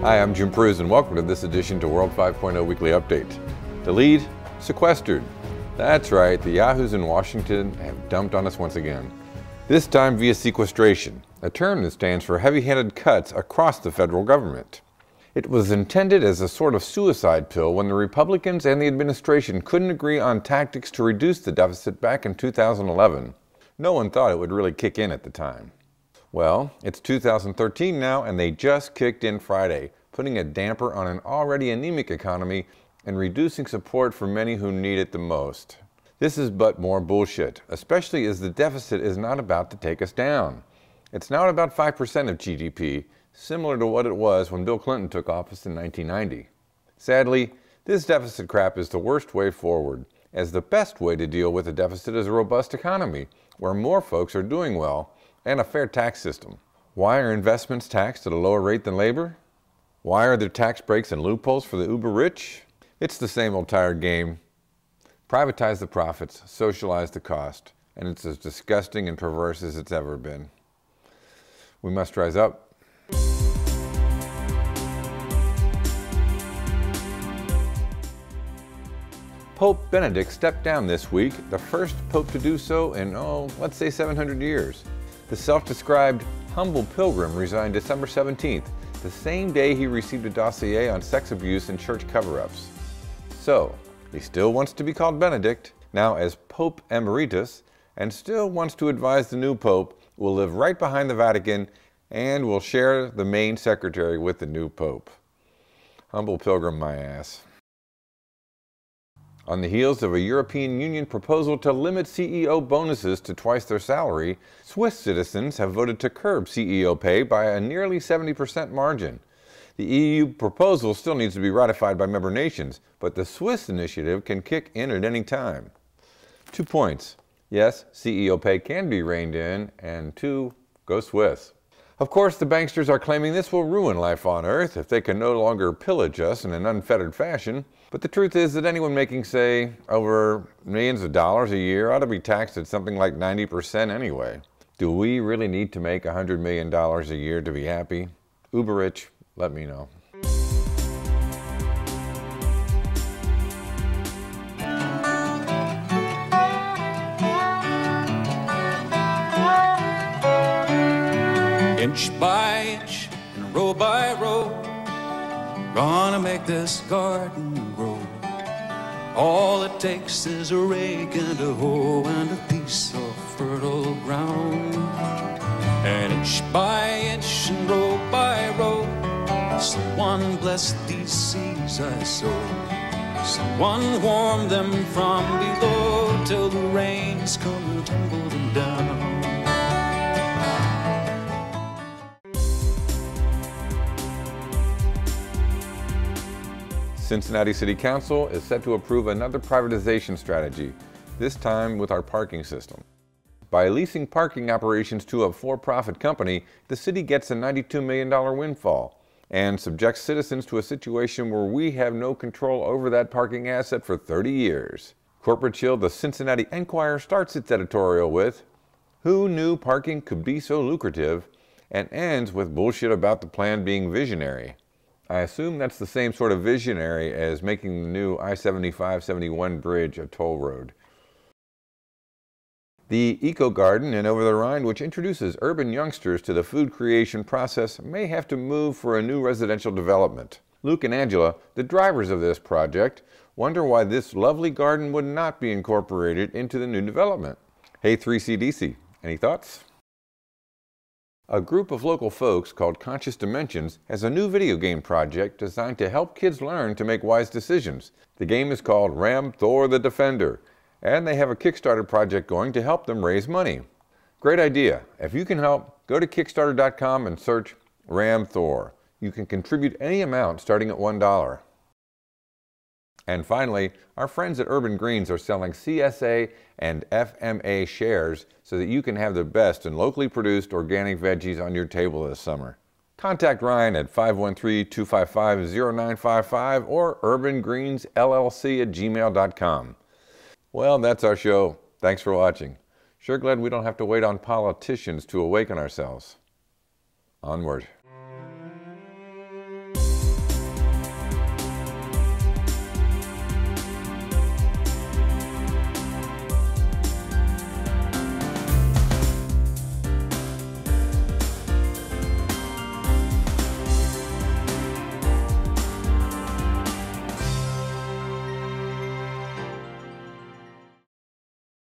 Hi, I'm Jim Prues, and welcome to this edition to World 5.0 Weekly Update. The lead, Sequestered. That's right, the yahoos in Washington have dumped on us once again. This time via sequestration, a term that stands for heavy-handed cuts across the federal government. It was intended as a sort of suicide pill when the Republicans and the administration couldn't agree on tactics to reduce the deficit back in 2011. No one thought it would really kick in at the time. Well, it's 2013 now, and they just kicked in Friday, putting a damper on an already anemic economy and reducing support for many who need it the most. This is but more bullshit, especially as the deficit is not about to take us down. It's now at about 5% of GDP, similar to what it was when Bill Clinton took office in 1990. Sadly, this deficit crap is the worst way forward, as the best way to deal with a deficit is a robust economy, where more folks are doing well, and a fair tax system. Why are investments taxed at a lower rate than labor? Why are there tax breaks and loopholes for the uber rich? It's the same old tired game. Privatize the profits, socialize the cost, and it's as disgusting and perverse as it's ever been. We must rise up. Pope Benedict stepped down this week, the first pope to do so in, let's say 700 years. The self-described humble pilgrim resigned December 17th, the same day he received a dossier on sex abuse and church cover-ups. So, he still wants to be called Benedict, now as Pope Emeritus, and still wants to advise the new pope, will live right behind the Vatican and will share the main secretary with the new pope. Humble pilgrim my ass. On the heels of a European Union proposal to limit CEO bonuses to twice their salary, Swiss citizens have voted to curb CEO pay by a nearly 70% margin. The EU proposal still needs to be ratified by member nations, but the Swiss initiative can kick in at any time. 2 points. Yes, CEO pay can be reined in, and 2, go Swiss. Of course, the banksters are claiming this will ruin life on Earth if they can no longer pillage us in an unfettered fashion. But the truth is that anyone making, say, over millions of dollars a year ought to be taxed at something like 90% anyway. Do we really need to make $100 million a year to be happy? Uber rich, let me know. Inch by inch and row by row, gonna make this garden grow. All it takes is a rake and a hoe and a piece of fertile ground. And inch by inch and row by row, someone bless these seeds I sow. Someone warm them from below till the rains come and tumble them down. Cincinnati City Council is set to approve another privatization strategy, this time with our parking system. By leasing parking operations to a for-profit company, the city gets a $92 million windfall and subjects citizens to a situation where we have no control over that parking asset for 30 years. Corporate Chill, the Cincinnati Enquirer, starts its editorial with, "Who knew parking could be so lucrative?" and ends with bullshit about the plan being visionary. I assume that's the same sort of visionary as making the new I-75-71 bridge a toll road. The Eco Garden in Over the Rhine, which introduces urban youngsters to the food creation process, may have to move for a new residential development. Luke and Angela, the drivers of this project, wonder why this lovely garden would not be incorporated into the new development. Hey 3CDC, any thoughts? A group of local folks called Conscious Dimensions has a new video game project designed to help kids learn to make wise decisions. The game is called Ram Thor the Defender, and they have a Kickstarter project going to help them raise money. Great idea. If you can help, go to Kickstarter.com and search Ram Thor. You can contribute any amount starting at $1. And finally, our friends at Urban Greens are selling CSA and FMA shares so that you can have the best in locally produced organic veggies on your table this summer. Contact Ryan at 513-255-0955 or urbangreensllc@gmail.com. Well, that's our show. Thanks for watching. Sure glad we don't have to wait on politicians to awaken ourselves. Onward.